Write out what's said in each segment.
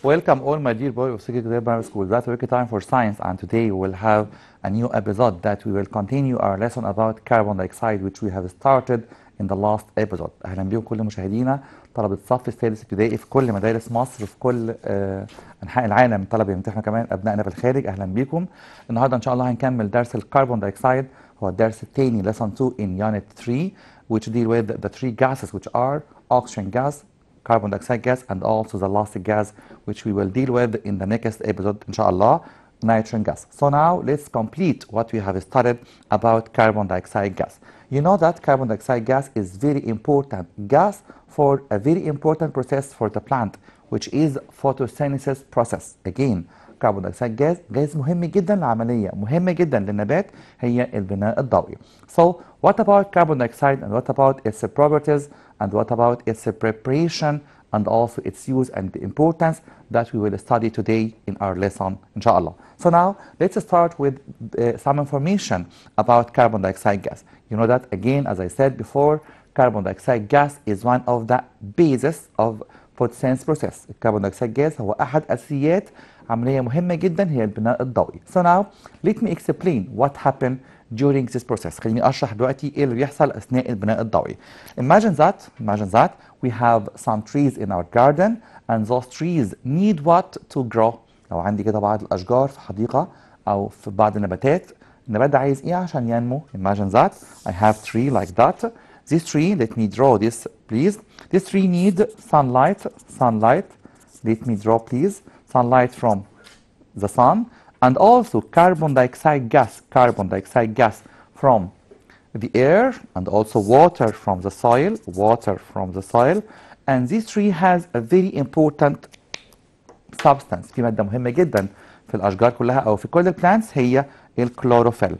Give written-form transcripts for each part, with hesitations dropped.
Welcome all my dear boys of secondary primary school. That's Wiki Time for Science, and today we will have a new episode that we will continue our lesson about carbon dioxide which we have started in the last episode. أهلا بكم كل مشاهدينا طلبة الصف السادس ابتدائي في كل مدارس مصر في كل أنحاء العالم. طلبة يمتحنوا كمان أبنائنا في الخارج، أهلا بكم. النهارده إن شاء الله هنكمل درس الكربون دايوكسيد، هو الدرس الثاني lesson 2 in unit 3 which deal with the three gases which are oxygen gas, carbon dioxide gas, and also the last gas which we will deal with in the next episode inshallah, nitrogen gas. So now let's complete what we have studied about carbon dioxide gas. You know that carbon dioxide gas is very important gas for a very important process for the plant which is photosynthesis process. Again, carbon dioxide gas مهم جدا للعملية، مهمة جدا للنبات، هي البناء الضوئي. So what about carbon dioxide and what about its properties and what about its preparation and also its use and the importance that we will study today in our lesson inshallah. So now let's start with some information about carbon dioxide gas. You know that again, as I said before, carbon dioxide gas is one of the basis of photosynthesis process. الكربون دايوكسيد gas هو أحد أساسيات عملية مهمة جدا هي البناء الضوئي. So now let me explain what happened during this process. خليني أشرح دلوقتي إيه اللي بيحصل أثناء البناء الضوئي. Imagine that we have some trees in our garden and those trees need what to grow. لو عندي كده بعض الأشجار في حديقة أو في بعض النباتات، النبات ده عايز إيه عشان ينمو؟ Imagine that I have tree like that. This tree, let me draw this please. This tree need sunlight. Let me draw please. Sunlight from the sun and also carbon dioxide gas from the air and also water from the soil. And this tree has a very important substance. في مادة مهمة جدا في الأشجار كلها أو في كل البلانتس هي الكلوروفيل.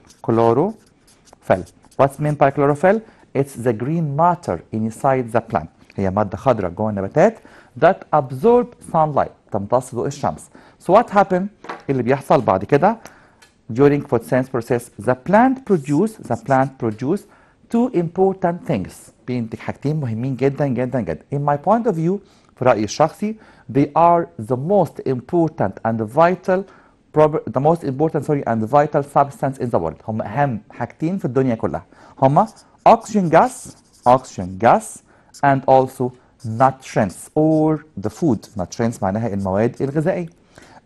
What's meant by chlorophyll? It's the green matter inside the plant. هي مادة خضراء جوه النباتات that absorb sunlight، تمتص ضوء الشمس. So what happened؟ اللي بيحصل بعد كده during photosynthesis process the plant produce two important things. بينتج حاجتين مهمين جدا جدا جدا. In my point of view، في رأيي الشخصي they are the most important and vital substance in the world. هم أهم حاجتين في الدنيا كلها. هم oxygen gas and also nutrients or the food. Nutrients معناها المواد الغذائية.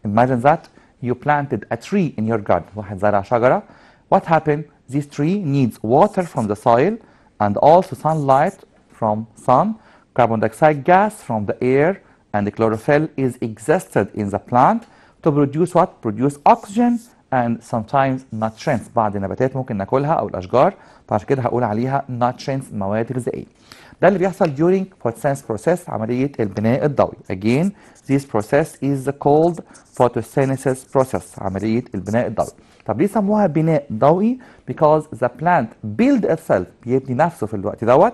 Imagine that you planted a tree in your garden. واحد زرع شجرة. What happened? This tree needs water from the soil and also sunlight from sun, carbon dioxide gas from the air, and the chlorophyll is existed in the plant to produce what? Produce oxygen and sometimes nutrients. بعض النباتات ممكن ناكلها أو الأشجار، فعشان كده هقول عليها nutrients مواد غذائية. ده اللي بيحصل during photosynthesis process، عملية البناء الضوئي. Again, this process is called photosynthesis process، عملية البناء الضوئي. طب ليه سموها بناء ضوئي؟ Because the plant build itself، بيبني نفسه في الوقت دوت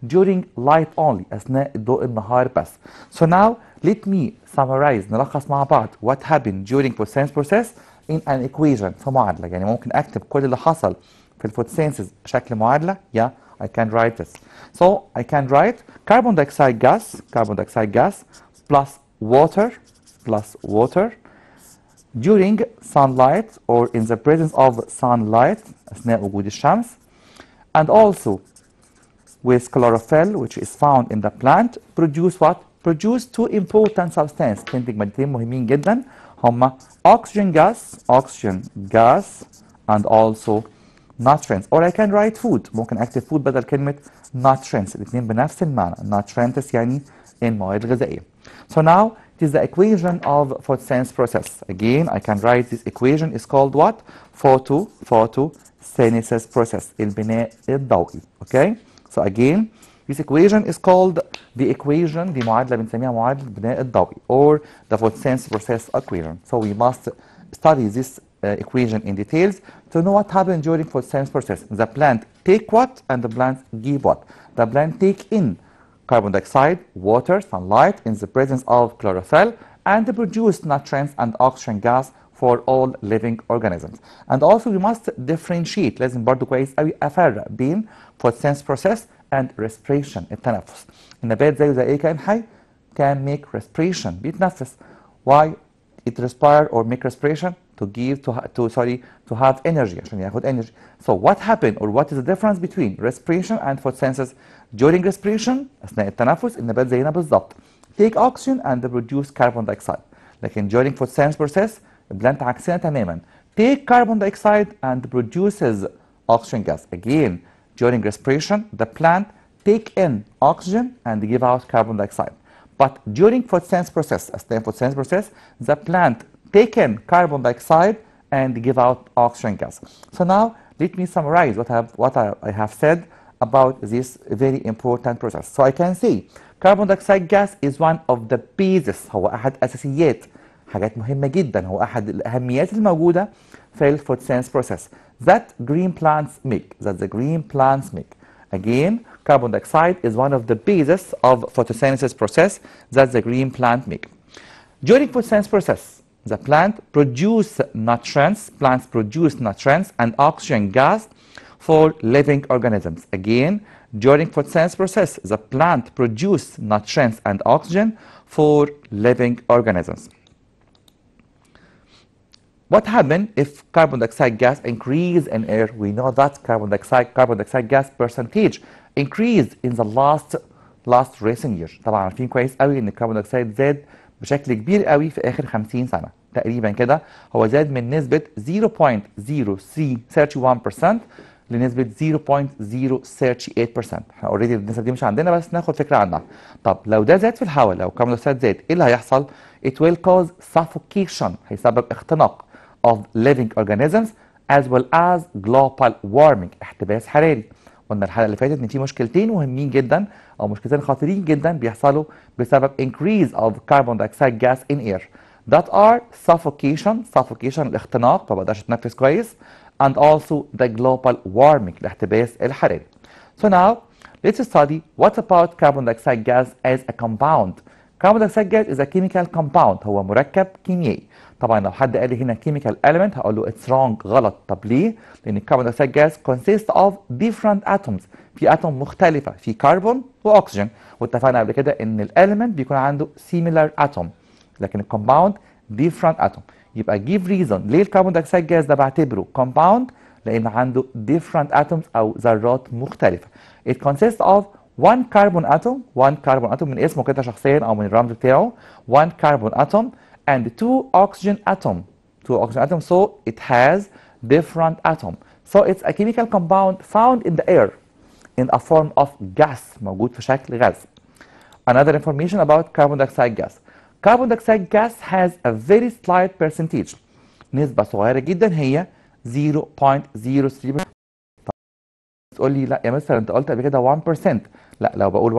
during light only، أثناء ضوء النهار بس. So now let me summarize، نلخص مع بعض what happened during photosynthesis process in an equation، في معادلة. يعني ممكن أكتب كل اللي حصل في الفوتوسينثيز بشكل معادلة. Yeah, I can write this. So I can write carbon dioxide gas plus water during sunlight or in the presence of sunlight أثناء وجود الشمس, and also with chlorophyll which is found in the plant produce what? Produce two important substances. تنتج مادتين مهمين جدا هما oxygen gas and also nutrients. Or I can write food. ممكن أكتب food بدل كلمة nutrients. الاثنين بنفس المعنى. Nutrients يعني المواد الغذائية. So now it is the equation of photosynthesis process. Again, I can write this equation is called what? Photosynthesis process. البناء الضوئي. Okay? So again, this equation is called the equation. دي معادلة بنسميها معادلة البناء الضوئي or the photosynthesis process equation. So we must study this equation in details to know what happened during photosynthesis process. The plant take what and the plant give what? The plant take in carbon dioxide, water, sunlight in the presence of chlorophyll and produce nutrients and oxygen gas for all living organisms. And also we must differentiate. لازم برضو كويس قوي أفرق بين photosynthesis process and respiration التنفس. النبات زيه زي أي كائن حي can make respiration بيتنفس. Why it respire or make respiration? To give to have energy عشان ياخد energy. So what happened or what is the difference between respiration and photosynthesis? During respiration أثناء التنفس النبات زينا بالظبط take oxygen and produce carbon dioxide. لكن during photosynthesis process البلانت عكسنا تماما take carbon dioxide and produces oxygen gas. Again during respiration the plant take in oxygen and give out carbon dioxide. But during photosynthesis process, أثناء photosynthesis process, the plant take in carbon dioxide and give out oxygen gas. So now let me summarize what I have said about this very important process. So I can say carbon dioxide gas is one of the bases. هو أحد أساسيات حاجات مهمة جدا هو أحد الأهميات الموجودة في الphotosynthesis process that the green plants make. Again, carbon dioxide is one of the bases of photosynthesis process that the green plant make. During photosynthesis process, the plants produce nutrients and oxygen gas for living organisms. Again, during photosynthesis process, the plant produce nutrients and oxygen for living organisms. What happens if carbon dioxide gas increase in air? We know that carbon dioxide gas percentage increased in the last recent year. طبعا عارفين كويس قوي ان الكربون دايوكسيد زاد بشكل كبير قوي في اخر 50 سنه تقريبا كده هو زاد من نسبه 0.0331% لنسبه 0.038%. احنا اوريدي النسبه دي مش عندنا بس ناخد فكره عنها. طب لو ده زاد في الهواء لو الكربون دايوكسيد زاد ايه اللي هيحصل؟ It will cause suffocation هيسبب اختناق of living organisms as well as global warming احتباس حراري. قلنا الحلقه اللي فاتت ان في مشكلتين مهمين جدا او مشكلتين خطيرين جدا بيحصلوا بسبب increase of carbon dioxide gas in air that are suffocation الاختناق ما بقدرش اتنفس كويس and also the global warming الاحتباس الحراري. So now let's study what about carbon dioxide gas as a compound. Carbon dioxide gas is a chemical compound هو مركب كيميائي. طبعا لو حد قال لي هنا chemical element هقول له it's wrong غلط. طب ليه؟ لأن الكربون دايوكسيد جاز consists of different atoms. في اتوم مختلفة في كربون وأكسجين واتفقنا قبل كده إن الاليمنت بيكون عنده similar atom لكن الكومباوند different atom. يبقى give reason ليه الكربون دايوكسيد جاز ده بعتبره compound؟ لأن عنده different atoms أو ذرات مختلفة. It consists of one carbon atom من اسمه كده شخصيا أو من الرمز بتاعه one carbon atom and two oxygen atom so it has different atom so it's a chemical compound found in the air in a form of gas موجود في شكل غاز. Another information about carbon dioxide gas has a very slight percentage نسبة صغيرة جدا هي 0.03%. تقول لي لا يا مستر انت قلت قبل كده 1%. لا لو بقول 1%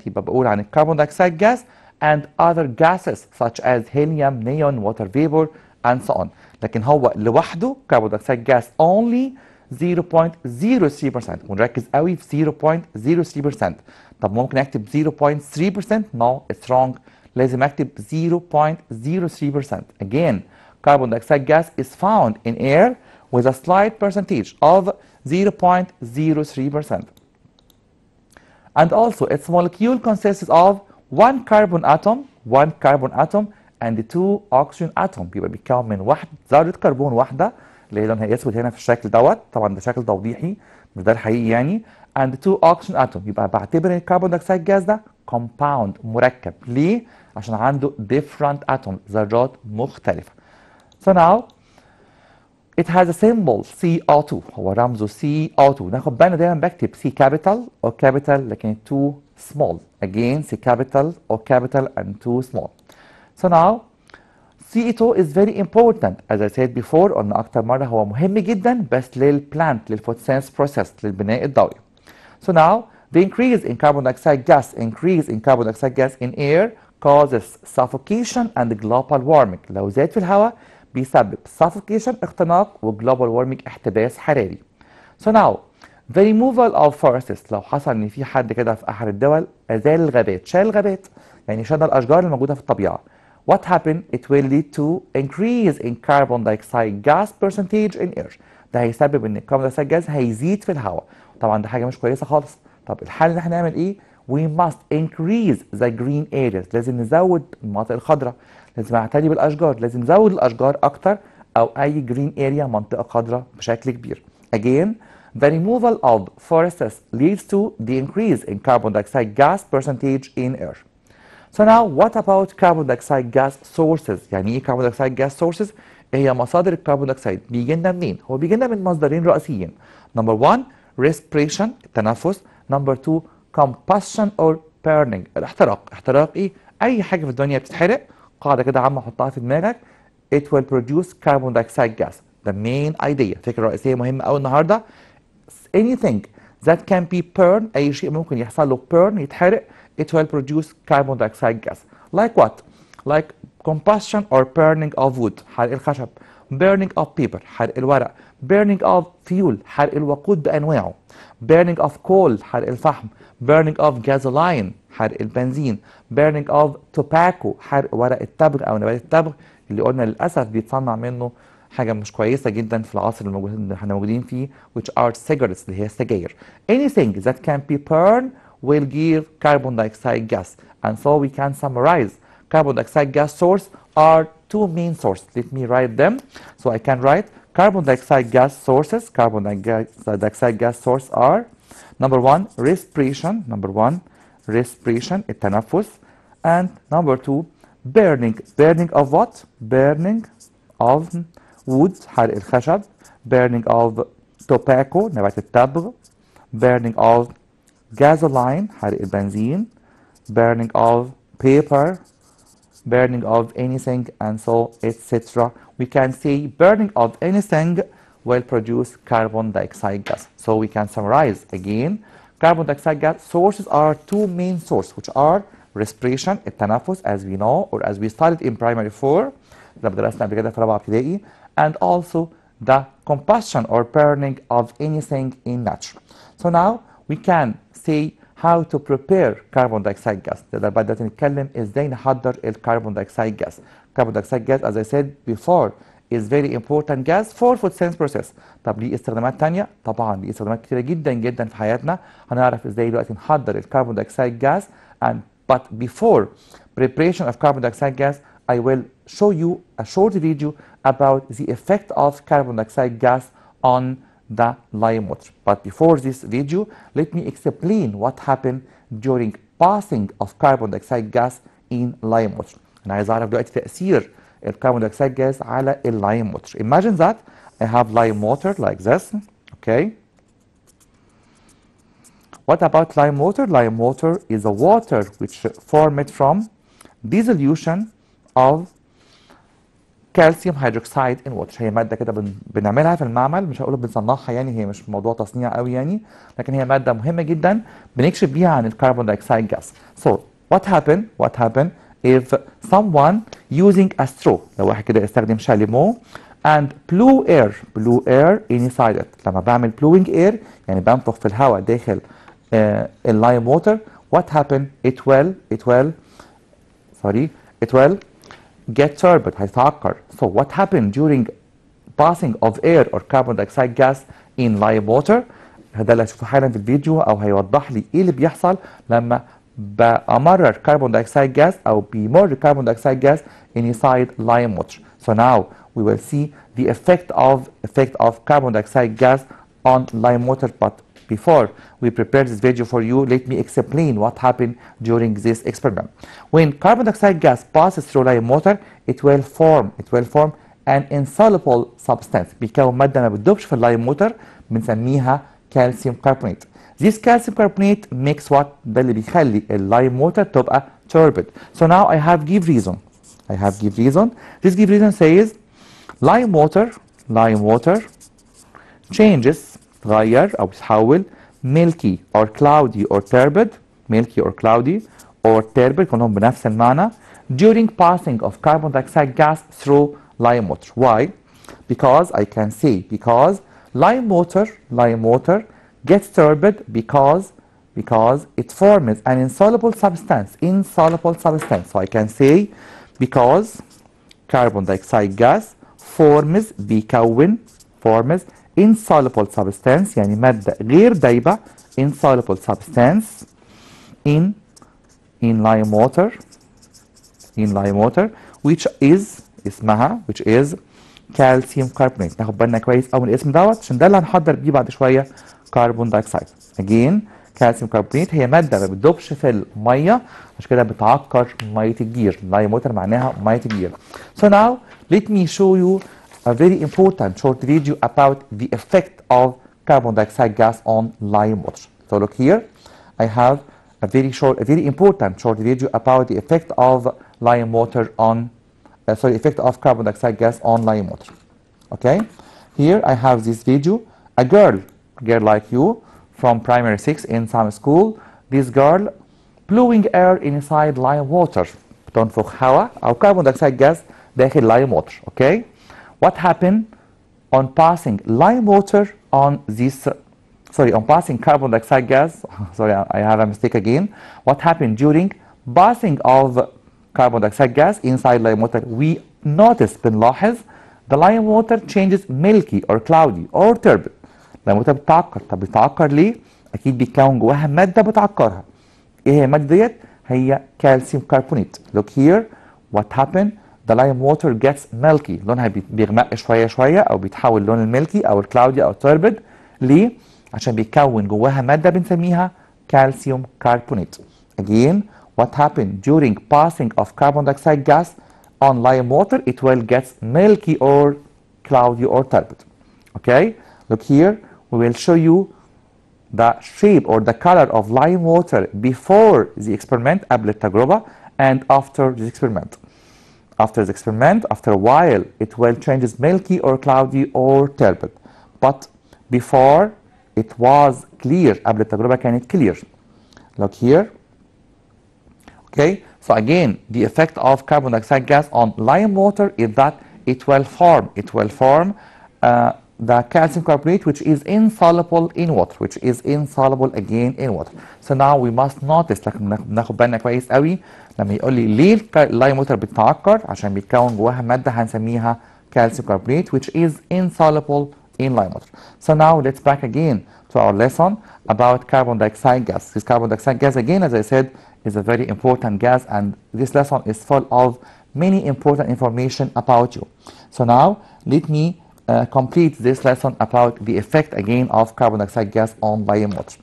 يبقى بقول عن الكربون دايوكسيد gas and other gases such as helium, neon, water vapor and so on. لكن هو لوحده carbon dioxide gas only 0.03% ونركز قوي في 0.03%. طب ممكن اكتب 0.3%؟ No, it's wrong. لازم اكتب 0.03%. Again, carbon dioxide gas is found in air with a slight percentage of 0.03%. And also its molecule consists of one carbon atom and two oxygen atom يبقى بيتكون من ذرة كربون واحدة اللي هي لونها اسود هنا في الشكل دوت طبعا ده شكل توضيحي مش ده الحقيقي يعني and two oxygen atom يبقى بعتبر ان الكربون دايوكسيد جاز ده compound مركب. ليه؟ عشان عنده different atom ذرات مختلفة. So now it has a symbol CO2 هو رمزه CO2 ناخد بالنا دايما بكتب C capital or capital لكن 2 small. Again C capital or capital and 2 small. So now CO2 is very important as I said before قلنا أكتر مرة هو مهم جدا بس للبلانت للphotosynthesis process للبناء الضوئي. So now the increase in carbon dioxide gas in air causes suffocation and global warming. لو زاد في الهواء بيسبب suffocation اختناق و global warming احتباس حراري. So now the removal of forests لو حصل ان في حد كده في احد الدول ازال الغابات شال الغابات يعني شال الاشجار الموجوده في الطبيعه. What happened? It will lead to increase in carbon dioxide gas percentage in air. ده هيسبب ان الكربون دايوكسيد جاز هيزيد في الهواء. طبعا ده حاجه مش كويسه خالص. طب الحل ان احنا نعمل ايه؟ We must increase the green areas. لازم نزود المناطق الخضراء لازم اعتني بالاشجار، لازم نزود الاشجار اكتر او اي جرين اريا، منطقه خضراء بشكل كبير. Again, the removal of forests leads to the increase in carbon dioxide gas percentage in air. So now what about carbon dioxide gas sources؟ يعني ايه carbon dioxide gas sources؟ ايه هي مصادر الكربون دايوكسيد؟ بيجي لنا منين؟ هو بيجي لنا من مصدرين رئيسيين. نمبر 1 respiration التنفس، نمبر 2 combustion or burning الاحتراق. احتراق ايه؟ اي حاجه في الدنيا بتتحرق، قاعده كده عامه حطها في دماغك، it will produce carbon dioxide gas. the main idea، فكره رئيسيه مهمه قوي النهارده. anything that can be burned، اي شيء ممكن يحصل له burn يتحرق، it will produce carbon dioxide gas. like what؟ like combustion or burning of wood حرق الخشب، burning of paper حرق الورق، burning of fuel حرق الوقود بانواعه، burning of coal حرق الفحم، burning of gasoline حرق البنزين، burning of tobacco حرق ورق التبغ او نبات التبغ اللي قلنا للاسف بيتصنع منه حاجه مش كويسه جدا في العصر اللي احنا موجودين فيه، which are cigarettes اللي هي السجاير. anything that can be burned will give carbon dioxide gas. and so we can summarize carbon dioxide gas source are two main sources. let me write them. so I can write carbon dioxide gas sources. carbon dioxide gas source are number 1 respiration. number 1 respiration التنفس. and number 2 burning. burning of what? burning of wood حرق الخشب، burning of tobacco نبات التبغ، burning of gasoline حرق البنزين، burning of paper، burning of anything, and so etc. we can say burning of anything will produce carbon dioxide gas. so we can summarize again carbon dioxide gas sources are two main sources, which are respiration التنفس as we know or as we studied in primary 4 زي ما درسنا قبل كده في رابعه ابتدائي، and also the combustion or burning of anything in nature. so now we can say how to prepare carbon dioxide gas. نقدر بعد ده نتكلم ازاي نحضر الكربون دايوكسيد gas. carbon dioxide gas as I said before is very important gas for photosynthesis process. طب ليه استخدامات تانية؟ طبعا ليه استخدامات كتيرة جدا جدا في حياتنا. هنعرف ازاي دلوقتي نحضر الكربون دايوكسيد gas. and but before preparation of carbon dioxide gas I will show you a short video about the effect of carbon dioxide gas on the lime water. But before this video, let me explain what happened during passing of carbon dioxide gas in lime water. أنا عايز أعرف دلوقتي تأثير الكربون دايوكسيد gas على اللime water. Imagine that I have lime water like this, okay? What about lime water? Lime water is a water which formed from dissolution of كالسيوم هيدروكسيد ان ووتر. هي ماده كده بنعملها في المعمل، مش هقول بنصنعها يعني، هي مش موضوع تصنيع قوي يعني، لكن هي ماده مهمه جدا بنكشف بيها عن الكربون دايوكسيد جاز. So what happened if someone using a straw، لو واحد كده استخدم شاليمو and blew air inside it. لما بعمل blowing air يعني بنفخ في الهواء داخل اللايم ووتر، what happened it will get turbid هيتعكر. so what happened during passing of air or carbon dioxide gas in lime water؟ ده اللي هشوفه حالا في الفيديو او هيوضح لي ايه اللي بيحصل لما بمرر كربون دايوكسيد جاز او بيمر كربون دايوكسيد جاز inside lime water. so now we will see the effect of carbon dioxide gas on lime water. but before we prepare this video for you, let me explain what happened during this experiment. When carbon dioxide gas passes through lime water, it will form an insoluble substance. بيكون مادة ما بتدوبش في اللايم ووتر بنسميها كالسيوم كربونات. This calcium carbonate makes what؟ ده اللي بيخلي اللايم ووتر تبقى turbid. So now I have give reason. This give reason says lime water changes تغير أو بتتحول milky or cloudy or turbid كلهم بنفس المعنى during passing of carbon dioxide gas through lime water. Why? Because I can say lime water gets turbid because it forms an insoluble substance. So I can say because carbon dioxide gas forms insoluble substance يعني مادة غير دايبة insoluble substance in lime water which is اسمها which is calcium carbonate. ناخد بالنا كويس قوي من الاسم دوت عشان ده اللي هنحضر بيه بعد شويه كربون دايوكسيد. again calcium carbonate هي ماده ما بتدوبش في الميه عشان كده بتعكر ميه الجير. لايم ووتر معناها ميه الجير. So now let me show you a very important short video about the effect of carbon dioxide gas on lime water. So look here, I have a very important short video about the effect of lime water on, effect of carbon dioxide gas on lime water. Okay, here I have this video. A girl like you from primary 6 in some school. This girl blowing air inside lime water. بتنفخ هواء أو carbon dioxide gas داخل lime water. Okay, what happened on passing lime water on this? On passing carbon dioxide gas. Sorry, I have a mistake again. What happened during passing of carbon dioxide gas inside lime water? We notice بنلاحظ the lime water changes milky or cloudy or turbid. lime water بتعكر. طب بتعكر ليه؟ أكيد بيتكون جواها مادة بتعكرها. إيه هي المادة ديت؟ هي calcium carbonate. Look here, what happened? The lime water gets milky. لونها بيغمق شوية أو بيتحول لون الميلكي أو الكلاودي أو turbid. ليه؟ عشان بيتكون جواها مادة بنسميها calcium carbonate. Again, what happened during passing of carbon dioxide gas on lime water? It will get milky or cloudy or turbid. Okay, look here, we will show you the shape or the color of lime water before the experiment قبل التجربة and after the experiment. After the experiment, after a while, it will change milky or cloudy or turbid. But before it was clear. قبل التجربة كانت clear. Look here. Okay, so again, the effect of carbon dioxide gas on lime water is that it will form the calcium carbonate which is insoluble in water, which is insoluble again in water. So now we must notice. لكن ناخد بالنا كويس قوي لما يقول لي ليه اللايم ووتر بتتعكر؟ عشان بيتكون جواها مادة هنسميها calcium carbonate which is insoluble in lime water. So now let's back again to our lesson about carbon dioxide gas. This carbon dioxide gas, again, as I said, is a very important gas, and this lesson is full of many important information about you. So now let me complete this lesson about the effect again of carbon dioxide gas on lime water.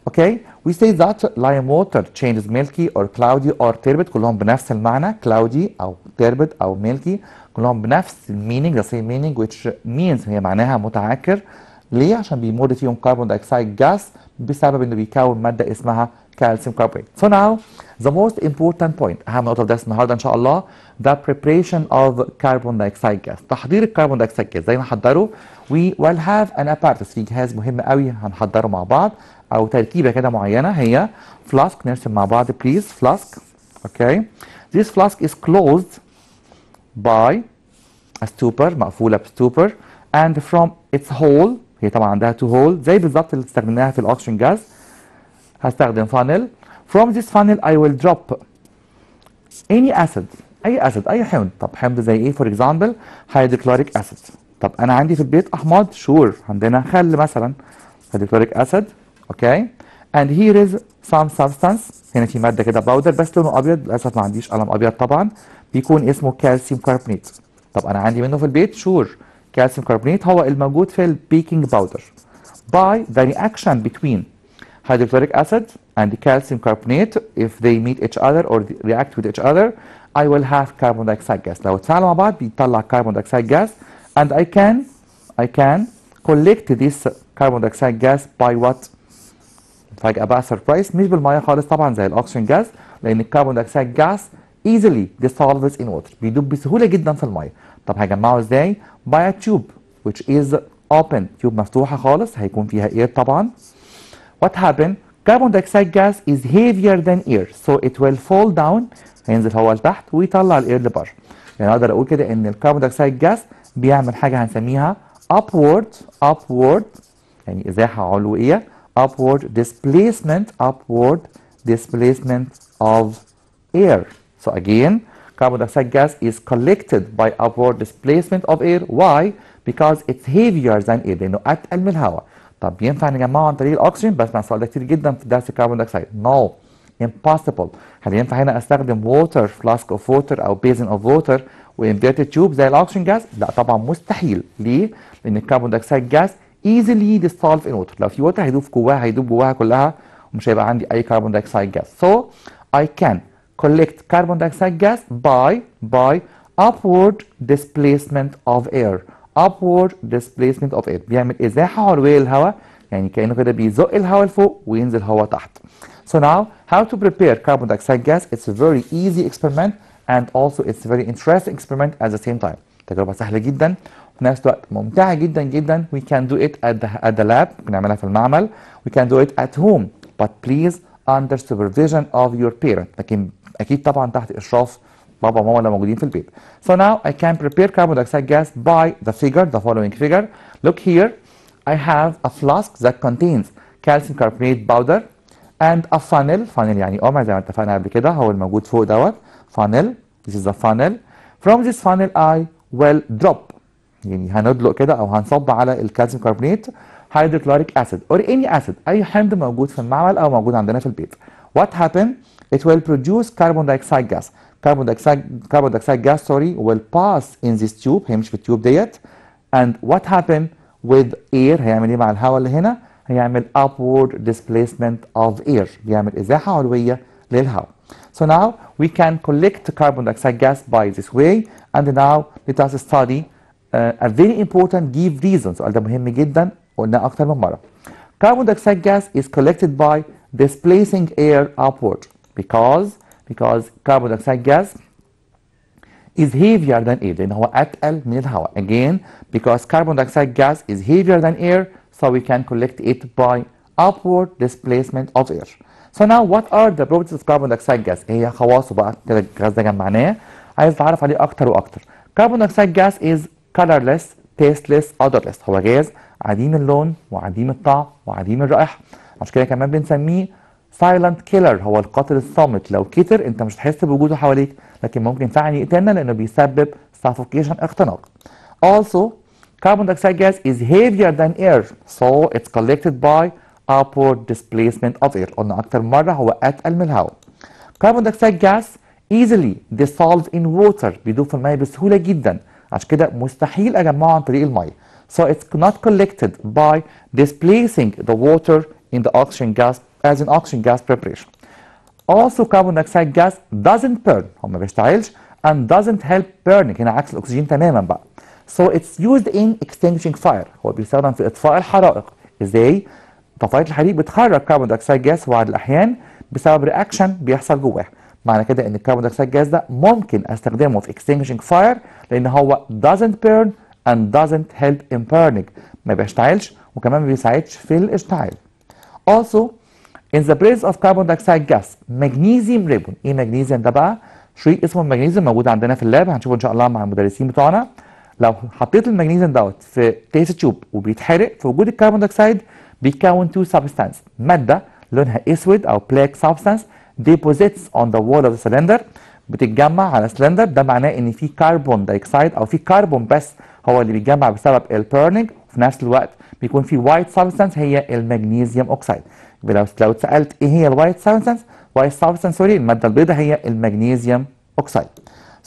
Okay, we say that lime water changes milky or cloudy or turbid. كلهم بنفس المعنى، cloudy أو turbid أو milky، كلهم بنفس meaning, the same meaning, which means هي معناها متعكر. ليه؟ عشان بيمر فيهم كربون دايوكسيد جاس بسبب انه بيكون ماده اسمها calcium carbonate. So now the most important point، اهم نقطه في درس النهارده ان شاء الله، the preparation of carbon dioxide gas. تحضير الكربون دايوكسيد جاز. ازاي نحضره؟ we will have an apparatus. في جهاز مهم قوي هنحضره مع بعض او تركيبه كده معينه، هي flask. نرسم مع بعض please. flask. Okay, this flask is closed by a stopper، مقفوله بستوبر، and from its hole، هي طبعا عندها تو هول زي بالظبط اللي استخدمناها في الاكسجين جاز. هستخدم فانل. From this funnel I will drop any acid، اي حمض. طب حمض زي ايه؟ فور اكزامبل هيدروكلوريك اسيد. طب انا عندي في البيت احماض، شور، عندنا خل مثلا، هيدروكلوريك اسيد. اوكي، and here is some substance. هنا في ماده كده باودر بس لونه ابيض، للاسف ما عنديش قلم ابيض طبعا، بيكون اسمه كالسيوم كاربونيت. طب انا عندي منه في البيت، شور، calcium carbonate هو الموجود في البيكنج باودر. By the reaction between hydrochloric acid and calcium carbonate, if they meet each other or react with each other, I will have carbon dioxide gas. لو اتفاعلوا مع بعض بيطلع carbon dioxide gas, and I can collect this carbon dioxide gas by what؟ فجأة بقى سربرايز، مش بالمية خالص طبعا زي الأكسجين جاز، لأن الكربون دايوكسيد جاز easily dissolves in water، بيدوب بسهولة جدا في المية. طب هجمعه ازاي؟ by a tube which is open، تيوب مفتوحة خالص هيكون فيها air طبعا. What happened? Carbon dioxide gas is heavier than air, so it will fall down، هينزل هو لتحت ويطلع الاير لبره. يعني اقدر اقول كده ان الكربون دايوكسيد جاز بيعمل حاجة هنسميها upward يعني ازاحة علوية، upward displacement of air. So again, carbon dioxide gas is collected by upward displacement of air. Why? Because it's heavier than air، لأنه أتقل من الهواء. طب ينفع نجمعه عن طريق الأكسجين؟ بسمع السؤال ده كتير جدا في درس الكربون دايوكسيد. No, impossible. هل ينفع هنا أستخدم water، flask of water أو basin of water وانفيرتد تيوب زي الاكسجين جاز؟ لا طبعا مستحيل. ليه؟ لان الكربون دايوكسيد جاز easily dissolve in water. لو في ووتر هيدوب جواها كلها ومش هيبقى عندي اي كربون دايوكسيد جاز. So I can collect carbon dioxide gas by upward displacement of air. upward displacement of air بيعمل ازاحه علويه للهواء، يعني كانه كده بيزق الهواء لفوق وينزل هواء تحت. So now how to prepare carbon dioxide gas? It's a very easy experiment and also it's a very interesting experiment at the same time. تجربه سهله جدا وفي نفس الوقت ممتعه جدا جدا. We can do it at the lab، بنعملها في المعمل. We can do it at home but please under supervision of your parent، لكن اكيد طبعا تحت اشراف بابا وماما اللي موجودين في البيت. So now I can prepare carbon dioxide gas by the following figure. Look here, I have a flask that contains calcium carbonate powder and a funnel يعني قمع زي ما اتفقنا قبل كده، هو الموجود فوق دوت funnel. This is a funnel. From this funnel I will drop، يعني هندلق كده او هنصب على الكالسيوم كاربونات hydrochloric acid or any acid، اي حمض موجود في المعمل او موجود عندنا في البيت. What happen? It will produce carbon dioxide gas. carbon dioxide gas will pass in this tube، هيمشي في التيوب ديت. and what happen with air؟ هيعمل ايه مع الهواء اللي هنا؟ هيعمل upward displacement of air، بيعمل ازاحه علويه للهواء. So now we can collect carbon dioxide gas by this way. And now let us study a very important give reason. السؤال ده مهم جدا قلنا اكتر من مره. Carbon dioxide gas is collected by displacing air upward because carbon dioxide gas is heavier than air، لان هو اتقل من الهواء. Again because carbon dioxide gas is heavier than air so we can collect it by upward displacement of air. So now what are the properties of carbon dioxide gas؟ ايه هي خواصه بقى كده الغاز ده جمعناه، عايز اتعرف عليه اكتر واكتر. Carbon dioxide gas is colorless, tasteless, odorless. هو غاز عديم اللون وعديم الطعم وعديم الرائحه، عشان كده كمان بنسميه silent killer، هو القاتل الصامت. لو كتر انت مش هتحس بوجوده حواليك، لكن ممكن فعلا يقتلنا لانه بيسبب suffocation، اختناق. Also carbon dioxide gas is heavier than air so it's collected by upward displacement of air. قلنا اكتر مره هو اتقل من الهواء. Carbon dioxide gas easily dissolved in water، بيدوب في الميه بسهوله جدا، عشان كده مستحيل اجمعه عن طريق الميه. So it's not collected by displacing the water in the oxygen gas as in oxygen gas preparation. Also carbon dioxide gas doesn't burn، هو ما بيشتعلش and doesn't help burning، هنا عكس الاكسجين تماما بقى. So it's used in extinguishing fire، هو بيستخدم في اطفاء الحرائق. ازاي؟ طفايه الحريق بتخرج كربون دايوكسيد جاز في بعض الاحيان بسبب رياكشن بيحصل جواه. معنى كده ان الكربون دايوكسيد جاز ده ممكن استخدمه في extinguishing fire لان هو doesn't burn and doesn't help in burning، ما بيشتعلش وكمان ما بيساعدش في الاشتعال. Also in the presence of carbon dioxide gas magnesium ribbon. ايه magnesium ده بقى؟ شريط اسمه المغنيسيوم موجود عندنا في اللاب، هنشوفه ان شاء الله مع المدرسين بتوعنا. لو حطيت المغنيسيوم دوت في تيست تيوب وبيتحرق في وجود الكربون دايوكسيد بيتكون تو سبستانس، ماده لونها اسود او بلاك سبستانس deposits on the wall of the cylinder، بتتجمع على سلندر. ده معناه ان في كربون دايوكسيد او في كربون بس هو اللي بيتجمع بسبب البيرنينج، وفي نفس الوقت بيكون في وايت سبستانس هي المغنيسيوم اوكسيد. يبقى لو اتسالت ايه هي الوايت سبستانس؟ الماده البيضاء هي المغنيسيوم اوكسيد.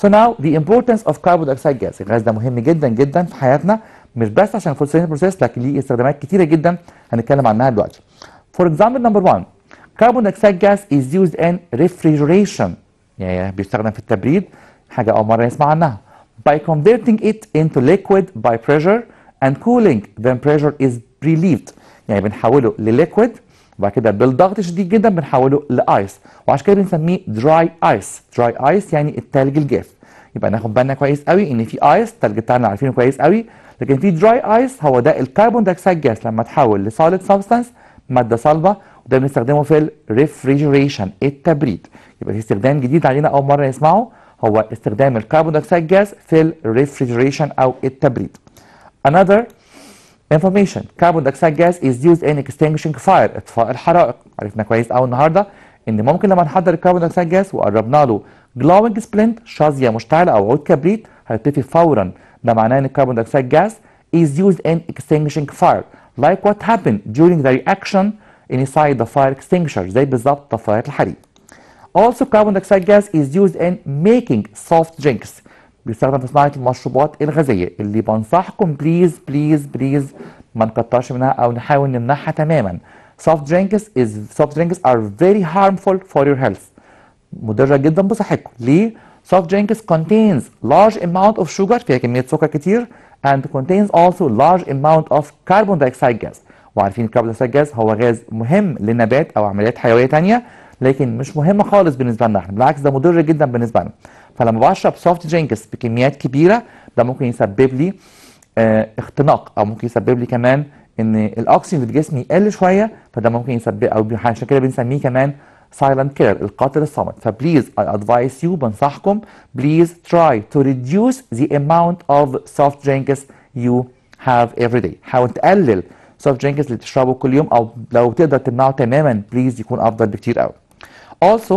So now the importance of carbon dioxide gas. الغاز ده مهم جدا جدا في حياتنا، مش بس عشان الفوتوسينثيسيس بروسيس لكن ليه استخدامات كتيره جدا هنتكلم عنها دلوقتي. For example number 1 carbon dioxide gas is used in refrigeration، يعني بيستخدم في التبريد، حاجه اول مره نسمع عنها. By converting it into liquid by pressure and cooling then pressure is relieved، يعني بنحوله لليكويد وبعد كده بالضغط شديد جدا بنحوله لايس، وعشان كده بنسميه دراي ايس. دراي ايس يعني التلج الجاف. يبقى ناخد بالنا كويس قوي ان في ايس، التلج بتاعنا عارفينه كويس قوي، لكن في دراي ايس هو ده الكربون دايوكسيد جاس لما تحول لسوليد سبستانس، ماده صلبه، وده بنستخدمه في الريفريجريشن التبريد. يبقى في استخدام جديد علينا اول مره نسمعه هو استخدام الكربون دايوكسيد جاس في الريفريجريشن او التبريد. Another information carbon dioxide gas is used in extinguishing fire، اطفاء الحرائق. عرفنا كويس قوي النهارده ان ممكن لما نحضر الكربون دايوكسيد جاس وقربنا له glowing splint شظيه مشتعله او عود كبريت هيطفي فورا. ده معناه ان الكربون دايوكسيد جاس is used in extinguishing fire like what happened during the reaction inside the fire extinguisher، زي بالظبط طفايات الحريق. Also carbon dioxide gas is used in making soft drinks، بيستخدم في صناعة المشروبات الغازية اللي بنصحكم بليز بليز بليز ما نكترش منها أو نحاول نمنعها تماما. soft drinks are very harmful for your health. مضرة جدا بصحتكم. ليه؟ soft drinks contains large amount of sugar، فيها كمية سكر كتير، and contains also large amount of carbon dioxide gas. وعارفين الكربون دايوكسيد جاز هو غاز مهم للنبات أو عمليات حيوية تانية، لكن مش مهم خالص بالنسبة لنا احنا، بالعكس ده مضر جدا بالنسبة لنا. فلما بشرب soft drinks بكميات كبيرة ده ممكن يسبب لي اختناق، أو ممكن يسبب لي كمان إن الأكسجين اللي في جسمي يقل شوية، فده ممكن يسبب، أو عشان كده بنسميه كمان silent killer، القاتل الصامت. فبليز I advise you، بنصحكم please try to reduce the amount of soft drinks you have every day. حاول تقلل soft drinks اللي تشربه كل يوم، او لو تقدر تمنعه تماما بليز يكون افضل بكتير قوي. Also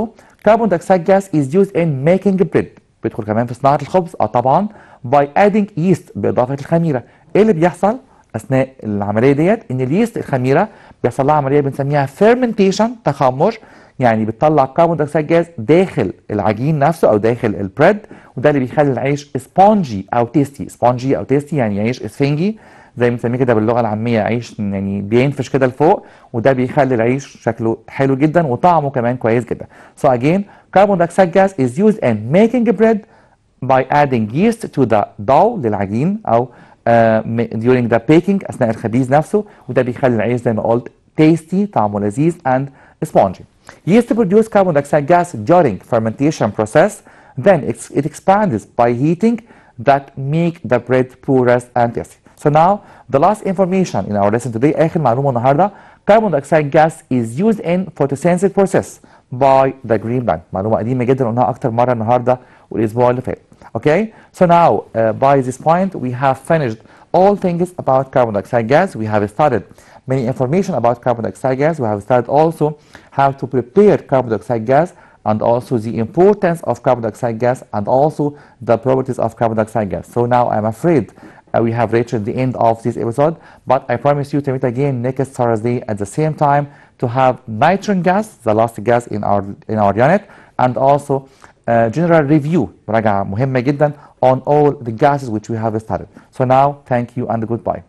carbon dioxide gas is used in making bread، بيدخل كمان في صناعة الخبز طبعا by adding yeast، بإضافة الخميرة. ايه اللي بيحصل اثناء العمليه ديت؟ ان اليست الخميره بيحصل لها عمليه بنسميها fermentation، تخمر، يعني بتطلع كربون دايوكسيد جاز داخل العجين نفسه او داخل البريد، وده اللي بيخلي العيش سبونجي او تيستي. سبونجي او تيستي يعني عيش اسفنجي زي ما بنسميه كده باللغه العاميه، عيش يعني بينفش كده لفوق، وده بيخلي العيش شكله حلو جدا وطعمه كمان كويس جدا. So again carbon dioxide gas is used in making bread by adding yeast to the dough، للعجين، او during the baking، اثناء الخبيز نفسه، وده بيخلي العيش زي ما قلت tasty، طعمه لذيذ and spongy. Yeast produce carbon dioxide gas during fermentation process, then it expands by heating that make the bread porous and tasty. So now the last information in our lesson today، آخر معلومة النهاردة، carbon dioxide gas is used in photosynthesis process by the green plant. معلومة قديمة جدا قلناها أكتر مرة النهاردة والأسبوع اللي فات. Okay, so now by this point we have finished all things about carbon dioxide gas. We have studied many information about carbon dioxide gas. We have studied also how to prepare carbon dioxide gas, and also the importance of carbon dioxide gas, and also the properties of carbon dioxide gas. So now I'm afraid we have reached the end of this episode, but I promise you to meet again next Thursday at the same time to have nitrogen gas, the last gas in our unit, and also general review، مراجعة مهمة جدا on all the gases which we have studied. So now thank you and goodbye.